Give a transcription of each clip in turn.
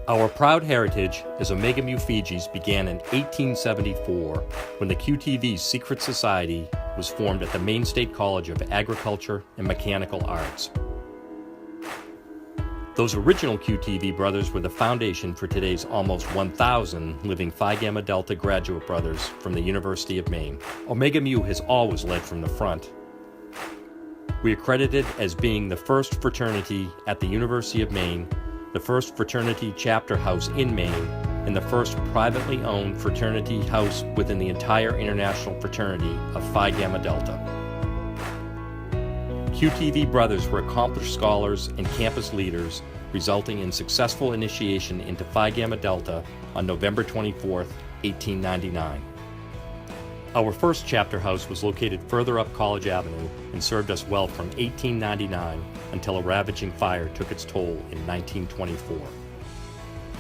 Our proud heritage as Omega Mu Fijis began in 1874 when the QTV's secret society was formed at the Maine State College of Agriculture and Mechanical Arts. Those original QTV brothers were the foundation for today's almost 1,000 living Phi Gamma Delta graduate brothers from the University of Maine. Omega Mu has always led from the front. We are credited as being the first fraternity at the University of Maine, the first fraternity chapter house in Maine, and the first privately owned fraternity house within the entire international fraternity of Phi Gamma Delta. QTV brothers were accomplished scholars and campus leaders, resulting in successful initiation into Phi Gamma Delta on November 24, 1899. Our first chapter house was located further up College Avenue and served us well from 1899 until a ravaging fire took its toll in 1924.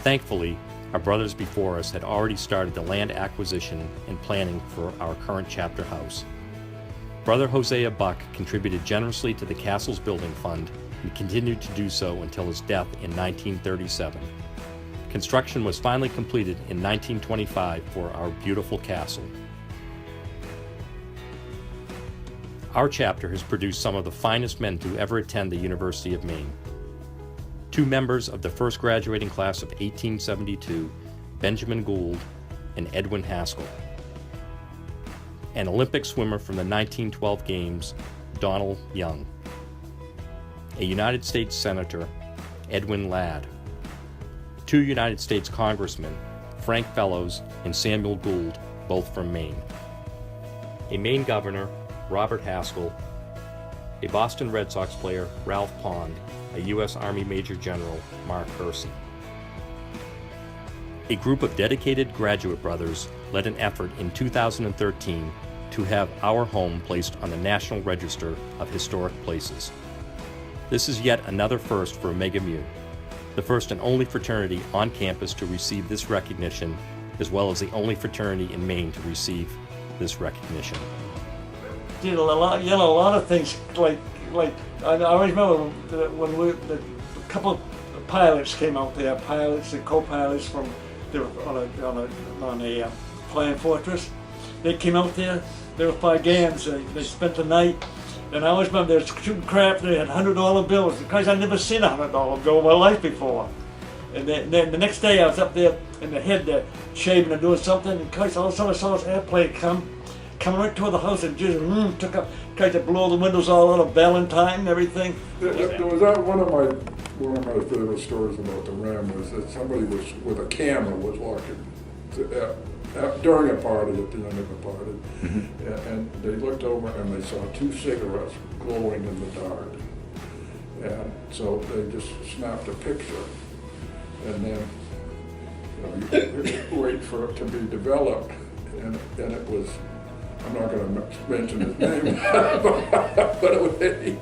Thankfully, our brothers before us had already started the land acquisition and planning for our current chapter house. Brother Hosea Buck contributed generously to the castle's building fund and continued to do so until his death in 1937. Construction was finally completed in 1925 for our beautiful castle. Our chapter has produced some of the finest men to ever attend the University of Maine. Two members of the first graduating class of 1872, Benjamin Gould and Edwin Haskell. An Olympic swimmer from the 1912 Games, Donald Young. A United States Senator, Edwin Ladd. Two United States Congressmen, Frank Fellows and Samuel Gould, both from Maine. A Maine Governor, Robert Haskell. A Boston Red Sox player, Ralph Pond. A U.S. Army Major General, Mark Hersey. A group of dedicated graduate brothers led an effort in 2013 to have our home placed on the National Register of Historic Places. This is yet another first for Omega Mu, the first and only fraternity on campus to receive this recognition, as well as the only fraternity in Maine to receive this recognition. Did a lot of things like I always remember when a couple of pilots came out there, pilots and co-pilots from they were on a Flying Fortress. They came out there. They were Phi Gams. They spent the night, and I always remember they were shooting crap. They had $100 bills. Because I'd never seen a $100 bill in my life before. And then the next day I was up there in the head shaving and doing something. And all of a sudden I saw this airplane coming right toward the house and just took up, tried to blow the windows all out of Valentine and everything. There was that one of my favorite stories about the Ram was that somebody was with a camera was walking during a party at the end of the party, and they looked over and they saw two cigarettes glowing in the dark, and so they just snapped a picture, and then you wait for it to be developed, and it was. I'm not going to mention his name, but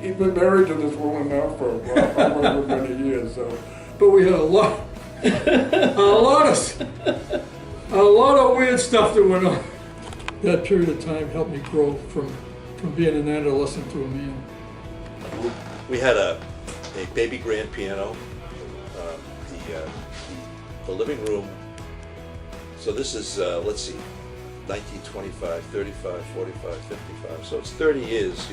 he'd been married to this woman now for however many years. So, but we had a lot of weird stuff that went on. That period of time helped me grow from being an adolescent to a man. We had a baby grand piano, the living room. So this is let's see. 1925, 35, 45, 55. So it's 30 years,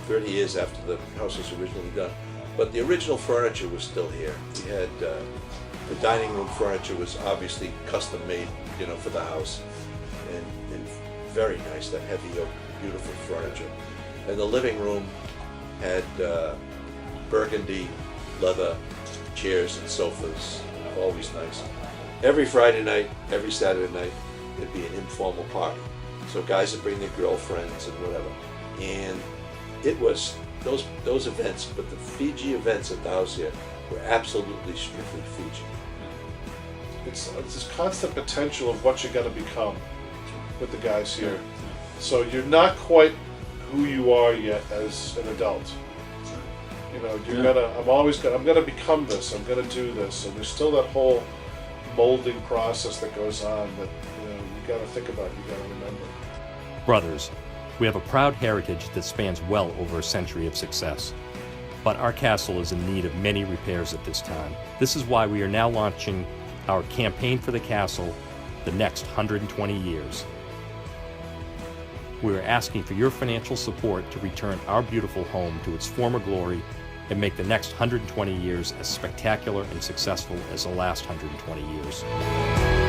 30 years after the house was originally done. But the original furniture was still here. We had the dining room furniture was obviously custom made, for the house, and very nice, that heavy oak, beautiful furniture. And the living room had burgundy leather chairs and sofas, always nice. Every Friday night, every Saturday night, it'd be an informal party. So guys would bring their girlfriends and whatever. And it was those events, but the Fiji events at the house here were absolutely strictly Fiji. It's this constant potential of what you're going to become with the guys here. So you're not quite who you are yet as an adult. I'm gonna become this, I'm gonna do this. And there's still that whole molding process that goes on that you got to think about, you got to remember. Brothers, we have a proud heritage that spans well over a century of success. but our castle is in need of many repairs at this time. This is why we are now launching our campaign for the castle, the next 120 years. We are asking for your financial support to return our beautiful home to its former glory and make the next 120 years as spectacular and successful as the last 120 years.